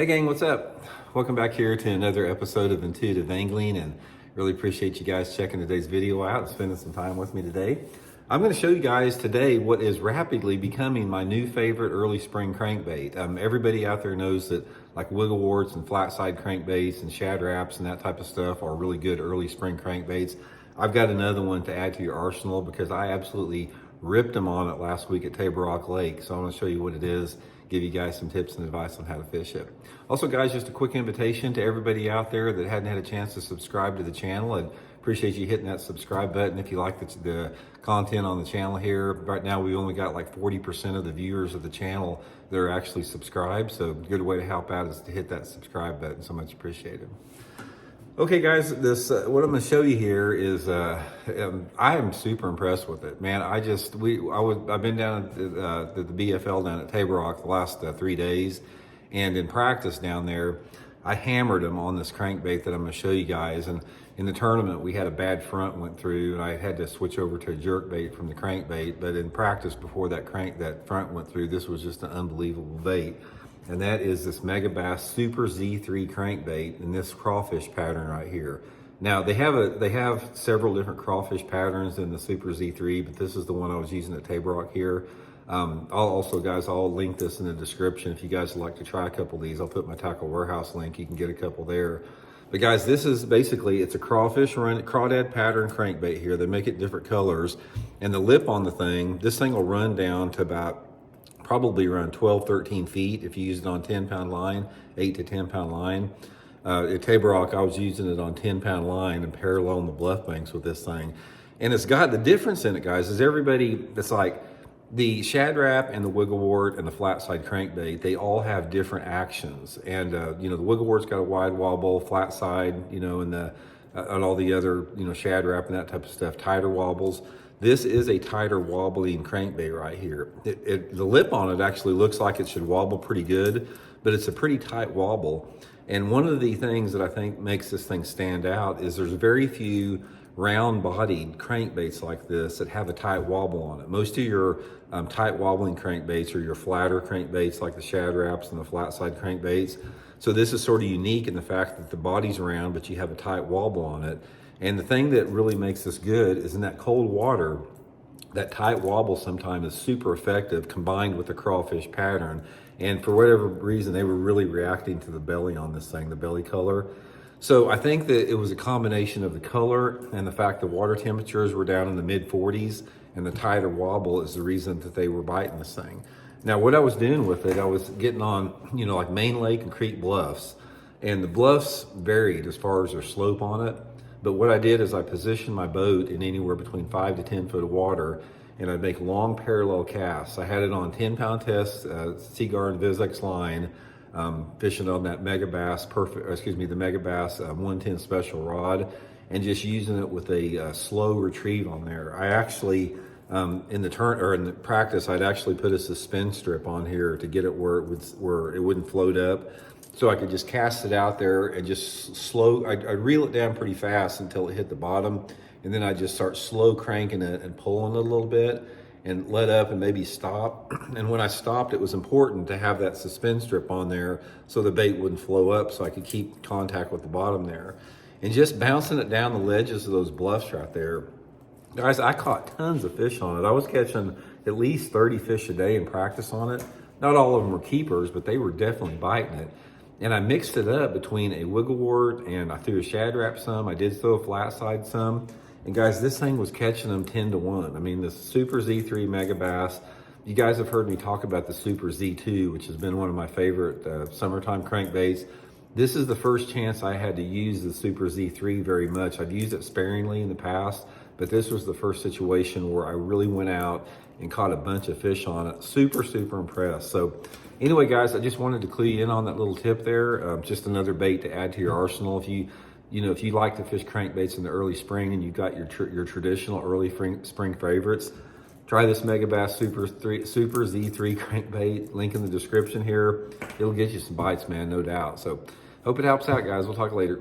Hey gang, what's up? Welcome back here to another episode of Intuitive Angling, and really appreciate you guys checking today's video out and spending some time with me today. I'm going to show you guys today what is rapidly becoming my new favorite early spring crankbait. Everybody out there knows that like wiggle warts and flat side crankbaits and shad wraps and that type of stuff are really good early spring crankbaits. I've got another one to add to your arsenal because I absolutely ripped them on it last week at Table Rock Lake. So I'm going to show you what it is, give you guys some tips and advice on how to fish it. Also guys, just a quick invitation to everybody out there that hadn't had a chance to subscribe to the channel. I'd appreciate you hitting that subscribe button if you like the content on the channel here. Right now we've only got like 40% of the viewers of the channel that are actually subscribed. So a good way to help out is to hit that subscribe button. So much appreciated. Okay guys, this what I'm going to show you here is I am super impressed with it, man. I've been down at the BFL down at Table Rock the last 3 days, and in practice down there I hammered them on this crankbait that I'm going to show you guys. And in the tournament we had a bad front went through and I had to switch over to a jerkbait from the crankbait, but in practice before that front went through, this was just an unbelievable bait. And that is this Megabass Super Z3 crankbait in this crawfish pattern right here. Now they have several different crawfish patterns in the Super Z3, but this is the one I was using at Table Rock here. I'll link this in the description if you guys would like to try a couple of these. I'll put my Tackle Warehouse link, you can get a couple there. But guys, this is basically, it's a crawdad pattern crankbait here. They make it different colors, and the lip on this thing will run down to probably around 12, 13 feet if you use it on 10-pound line, 8 to 10-pound line. At Table Rock, I was using it on 10-pound line and paralleling the bluff banks with this thing. And it's got the difference in it, guys, is it's like the shad wrap and the wiggle wart and the flat side crankbait, they all have different actions. And, the wiggle wart's got a wide wobble, flat side, and all the other, shad wrap and that type of stuff, tighter wobbles. This is a tighter wobbling crankbait right here. The lip on it actually looks like it should wobble pretty good, but it's a pretty tight wobble. And one of the things that I think makes this thing stand out is there's very few round-bodied crankbaits like this that have a tight wobble on it. Most of your tight wobbling crankbaits are your flatter crankbaits like the shad wraps and the flat side crankbaits. So this is sort of unique in the fact that the body's round, but you have a tight wobble on it. And the thing that really makes this good is in that cold water, that tight wobble sometimes is super effective combined with the crawfish pattern. And for whatever reason, they were really reacting to the belly on this thing, the belly color. So I think that it was a combination of the color and the fact the water temperatures were down in the mid 40s and the tighter wobble is the reason that they were biting this thing. Now what I was doing with it, I was getting on, like main lake and creek bluffs, and the bluffs varied as far as their slope on it. But what I did is I positioned my boat in anywhere between 5 to 10 foot of water, and I'd make long parallel casts. I had it on 10-pound test, Seaguar and Vizex line, fishing on that Megabass, the Megabass 110 special rod, and just using it with a slow retrieve on there. I actually, in the practice, I'd actually put a suspend strip on here to get it where it wouldn't float up. So I could just cast it out there and just I'd reel it down pretty fast until it hit the bottom. And then I'd just start slow cranking it and pulling it a little bit and let up and maybe stop. And when I stopped, it was important to have that suspend strip on there so the bait wouldn't flow up so I could keep contact with the bottom there. And just bouncing it down the ledges of those bluffs right there. Guys, I caught tons of fish on it. I was catching at least 30 fish a day in practice on it. Not all of them were keepers, but they were definitely biting it. And I mixed it up between a wiggle wart and I threw a shad wrap some. I did throw a flat side some. And guys, this thing was catching them 10 to 1. I mean, the Super Z3 Megabass, you guys have heard me talk about the Super Z2, which has been one of my favorite summertime crankbaits. This is the first chance I had to use the Super Z3 very much. I've used it sparingly in the past, but this was the first situation where I really went out and caught a bunch of fish on it. Super, super impressed. So anyway, guys, I just wanted to clue you in on that little tip there. Just another bait to add to your arsenal. If you like to fish crankbaits in the early spring and you've got your traditional early spring favorites, try this Megabass Super Z3 crankbait. Link in the description here. It'll get you some bites, man, no doubt. So hope it helps out, guys. We'll talk later.